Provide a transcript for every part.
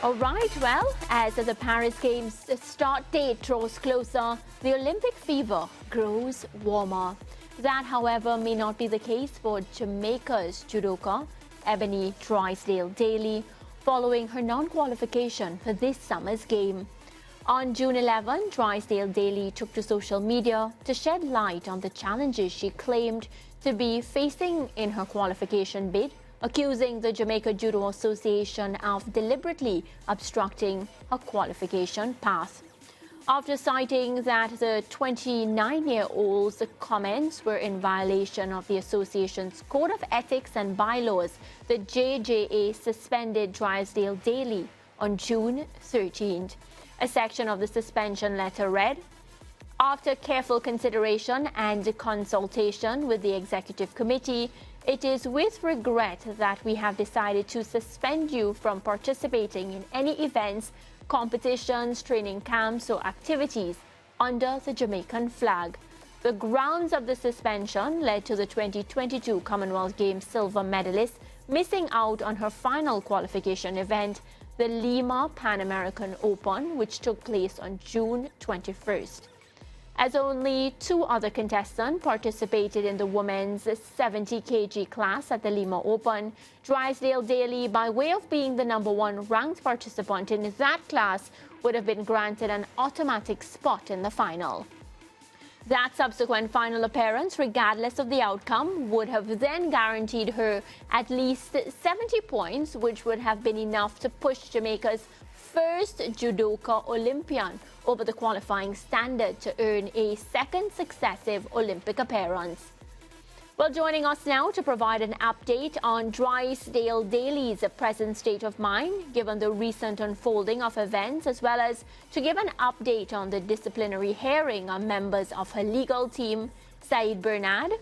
All right, well, as the Paris Games start date draws closer, the Olympic fever grows warmer. That, however, may not be the case for Jamaica's judoka, Ebony Drysdale Daley, following her non-qualification for this summer's game. On June 11, Drysdale Daley took to social media to shed light on the challenges she claimed to be facing in her qualification bid, accusing the Jamaica Judo Association of deliberately obstructing her qualification path. After citing that the 29-year-old's comments were in violation of the association's Code of Ethics and Bylaws, the JJA suspended Drysdale Daley on June 13th. A section of the suspension letter read, "After careful consideration and consultation with the Executive Committee, it is with regret that we have decided to suspend you from participating in any events, competitions, training camps, or activities under the Jamaican flag." The grounds of the suspension led to the 2022 Commonwealth Games silver medalist missing out on her final qualification event, the Lima Pan American Open, which took place on June 21st. As only two other contestants participated in the women's 70 kg class at the Lima Open, Drysdale Daley, by way of being the #1 ranked participant in that class, would have been granted an automatic spot in the final. That subsequent final appearance, regardless of the outcome, would have then guaranteed her at least 70 points, which would have been enough to push Jamaica's first judoka Olympian over the qualifying standard to earn a second successive Olympic appearance. Well, joining us now to provide an update on Drysdale Daley's present state of mind, given the recent unfolding of events, as well as to give an update on the disciplinary hearing on members of her legal team, Said Bernard.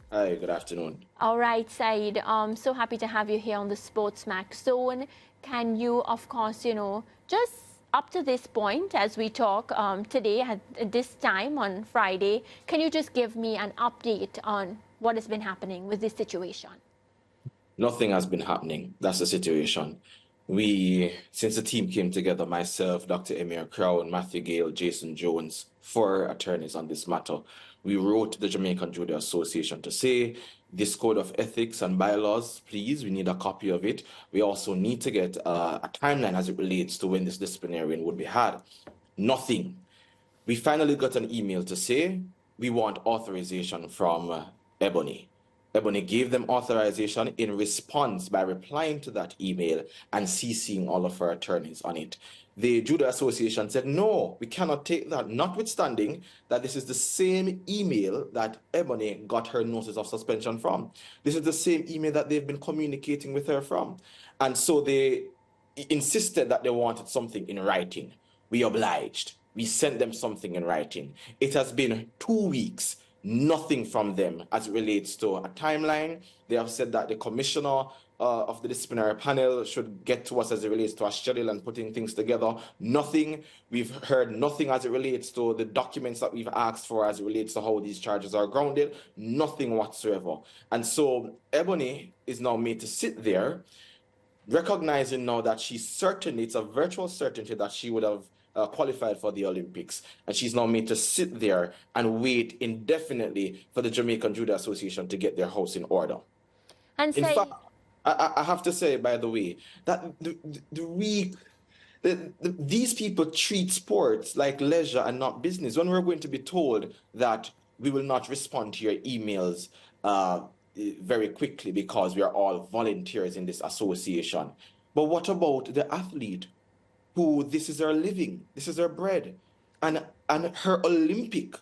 Hi, good afternoon. All right, Said, I'm so happy to have you here on the SportsMax Zone. Can you, of course, just up to this point, as we talk today at this time on Friday, can you just give me an update on what has been happening with this situation? Nothing has been happening. That's the situation. Since the team came together, myself, Dr. Emir Crown, Matthew Gale, Jason Jones, 4 attorneys on this matter, we wrote to the Jamaican Judo Association to say, this Code of Ethics and Bylaws, please, we need a copy of it. We also need to get a timeline as it relates to when this disciplinary would be had. Nothing. We finally got an email to say we want authorization from Ebony. Ebony gave them authorization in response by replying to that email and CCing all of her attorneys on it. The Judo Association said, no, we cannot take that, notwithstanding that this is the same email that Ebony got her notice of suspension from. This is the same email that they've been communicating with her from. And so they insisted that they wanted something in writing. We obliged. We sent them something in writing. It has been 2 weeks. Nothing from them as it relates to a timeline. They have said that the commissioner of the disciplinary panel should get to us as it relates to a schedule and putting things together. Nothing. We've heard nothing as it relates to the documents that we've asked for as it relates to how these charges are grounded. Nothing whatsoever. And so Ebony is now made to sit there, recognizing now that she's certain, it's a virtual certainty that she would have qualified for the Olympics, and she's now made to sit there and wait indefinitely for the Jamaican Judo Association to get their house in order. And in fact, I have to say, by the way, that these people treat sports like leisure and not business. When we're going to be told that we will not respond to your emails very quickly because we are all volunteers in this association. But what about the athlete who this is her living, this is her bread, and her Olympic?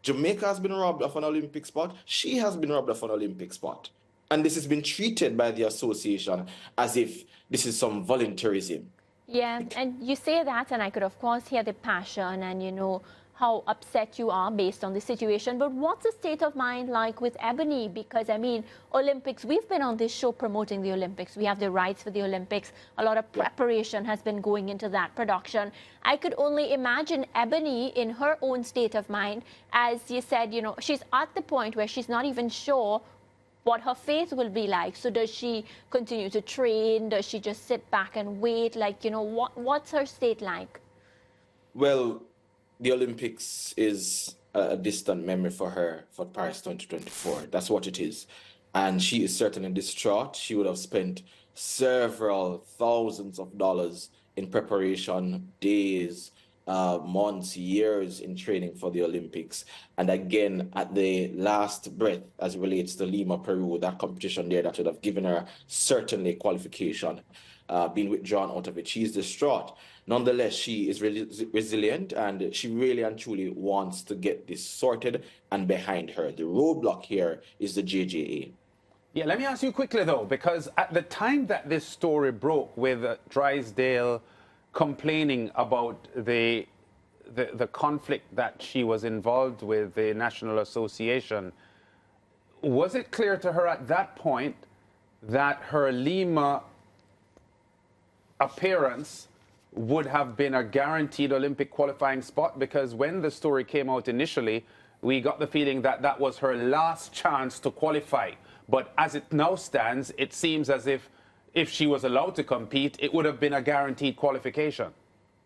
Jamaica has been robbed of an Olympic spot. She has been robbed of an Olympic spot. And this has been treated by the association as if this is some volunteerism. Yeah, and you say that, and I could, of course, hear the passion and, how upset you are based on the situation, but what's the state of mind like with Ebony? Because, I mean, Olympics, we've been on this show promoting the Olympics. We have the rights for the Olympics. A lot of preparation has been going into that production. I could only imagine Ebony in her own state of mind. As you said, you know, she's at the point where she's not even sure what her fate will be like. So does she continue to train? Does she just sit back and wait? Like, you know, what's her state like? Well, the Olympics is a distant memory for her for Paris 2024. That's what it is. And she is certainly distraught. She would have spent several thousands of dollars in preparation, days, months, years in training for the Olympics. And again, at the last breath, as it relates to Lima, Peru, that competition there that would have given her certainly qualification, being withdrawn out of it. She is distraught. Nonetheless, she is really resilient, and she really and truly wants to get this sorted and behind her. The roadblock here is the JJA. Yeah, let me ask you quickly, though, because at the time that this story broke with Drysdale complaining about the conflict that she was involved with, the National Association, was it clear to her at that point that her Lima appearance would have been a guaranteed Olympic qualifying spot? Because when the story came out initially, we got the feeling that that was her last chance to qualify. But as it now stands, it seems as if she was allowed to compete, it would have been a guaranteed qualification.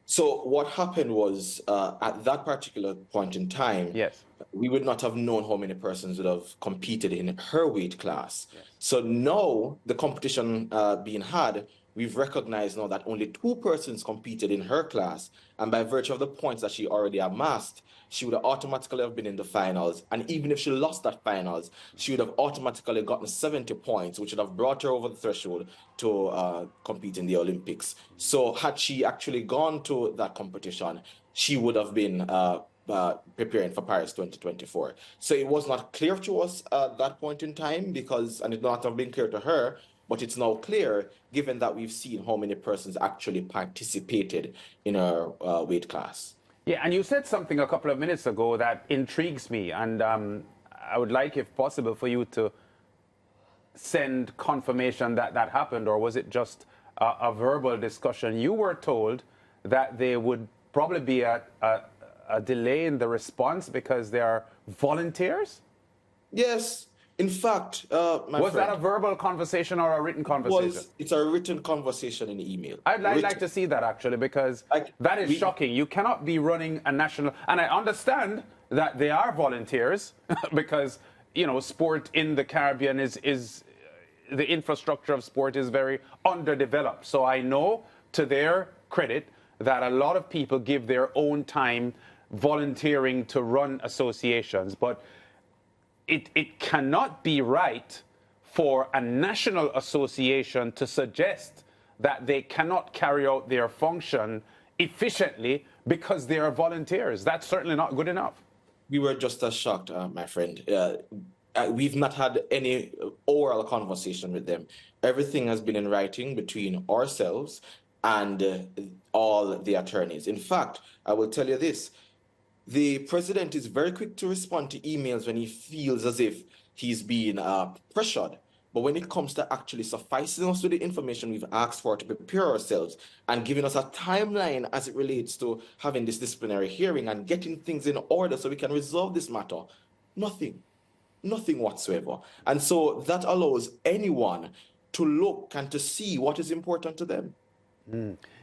So what happened was, at that particular point in time, yes, we would not have known how many persons would have competed in her weight class. Yes. So now the competition being had, we've recognized now that only 2 persons competed in her class, and by virtue of the points that she already amassed, she would have automatically have been in the finals. And even if she lost that finals, she would have automatically gotten 70 points, which would have brought her over the threshold to compete in the Olympics. So had she actually gone to that competition, she would have been preparing for Paris 2024. So it was not clear to us at that point in time, and it not have been clear to her, but it's now clear given that we've seen how many persons actually participated in her weight class. Yeah, and you said something a couple of minutes ago that intrigues me, and I would like, if possible, for you to send confirmation that that happened, or was it just a verbal discussion? You were told that there would probably be a delay in the response because they are volunteers? Yes. In fact, was that a verbal conversation or a written conversation? It's a written conversation in email. I'd like to see that, actually, because that is shocking. You cannot be running a national... And I understand that they are volunteers because, you know, sport in the Caribbean is the infrastructure of sport is very underdeveloped. So I know, to their credit, that a lot of people give their own time volunteering to run associations. But it cannot be right for a national association to suggest that they cannot carry out their function efficiently because they are volunteers. That's certainly not good enough. We were just as shocked, my friend. We've not had any oral conversation with them. Everything has been in writing between ourselves and all the attorneys. In fact, I will tell you this. The president is very quick to respond to emails when he feels as if he's being pressured. But when it comes to actually sufficing us with the information we've asked for to prepare ourselves and giving us a timeline as it relates to having this disciplinary hearing and getting things in order so we can resolve this matter, nothing whatsoever. And so that allows anyone to look and to see what is important to them.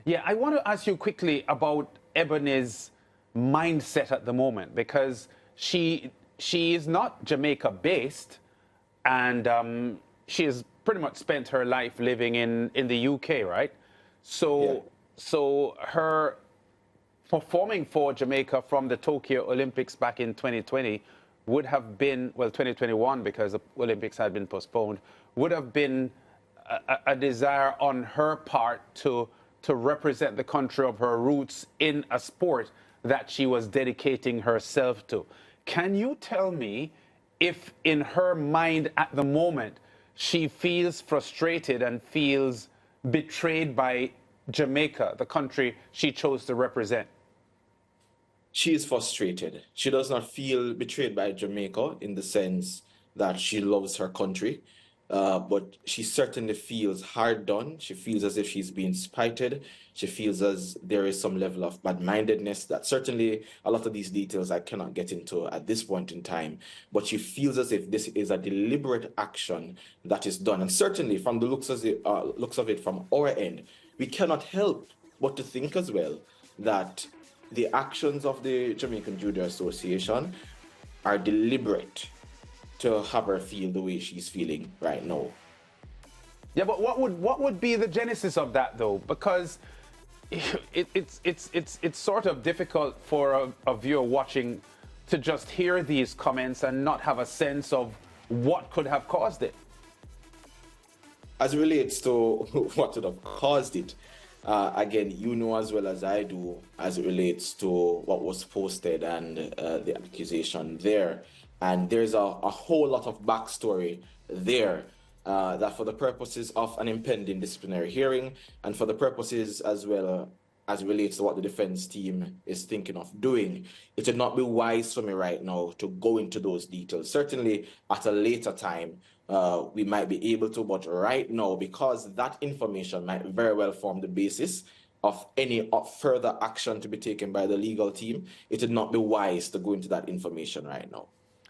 Yeah, I want to ask you quickly about Ebony's mindset at the moment, because she is not Jamaica based, and she has pretty much spent her life living in the UK, right? So her performing for Jamaica from the Tokyo Olympics back in 2020 would have been, well, 2021, because the Olympics had been postponed, would have been a desire on her part to represent the country of her roots in a sport that she was dedicating herself to. Can you tell me if in her mind at the moment she feels frustrated and feels betrayed by Jamaica, the country she chose to represent? she is frustrated. She does not feel betrayed by Jamaica in the sense that she loves her country, but she certainly feels hard done. She feels as if she's being spited. She feels as there is some level of bad-mindedness that certainly a lot of these details I cannot get into at this point in time, but she feels as if this is a deliberate action that is done. And certainly from the looks of it from our end, we cannot help but to think as well that the actions of the Jamaican Judo Association are deliberate to have her feel the way she's feeling right now. Yeah, but what would be the genesis of that though? Because it's sort of difficult for a viewer watching to just hear these comments and not have a sense of what could have caused it. As it relates to what would have caused it, again, you know as well as I do, as it relates to what was posted and the accusation there. And there's a whole lot of backstory there that for the purposes of an impending disciplinary hearing and for the purposes as well as it relates to what the defense team is thinking of doing, it would not be wise for me right now to go into those details. Certainly at a later time, we might be able to, but right now, because that information might very well form the basis of any further action to be taken by the legal team, it would not be wise to go into that information right now.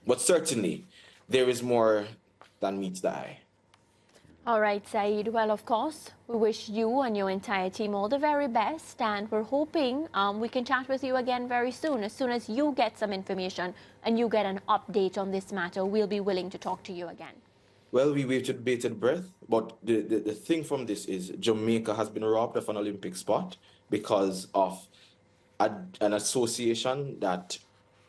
But certainly, there is more than meets the eye. All right, Saeed. Well, of course, we wish you and your entire team all the very best, and we're hoping we can chat with you again very soon. As soon as you get some information and you get an update on this matter, we'll be willing to talk to you again. Well, we waited bated breath, but the thing from this is Jamaica has been robbed of an Olympic spot because of an association that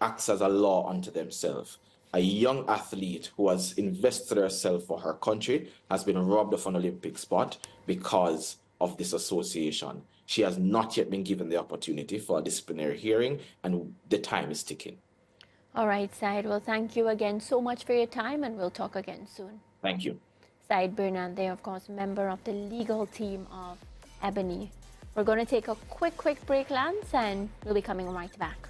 acts as a law unto themselves. A young athlete who has invested herself for her country has been robbed of an Olympic spot because of this association. She has not yet been given the opportunity for a disciplinary hearing, and the time is ticking. All right, Saeed. Well, thank you again so much for your time, and we'll talk again soon. Thank you. Saeed Bernard, there, of course, member of the legal team of Ebony. We're going to take a quick break, Lance, and we'll be coming right back.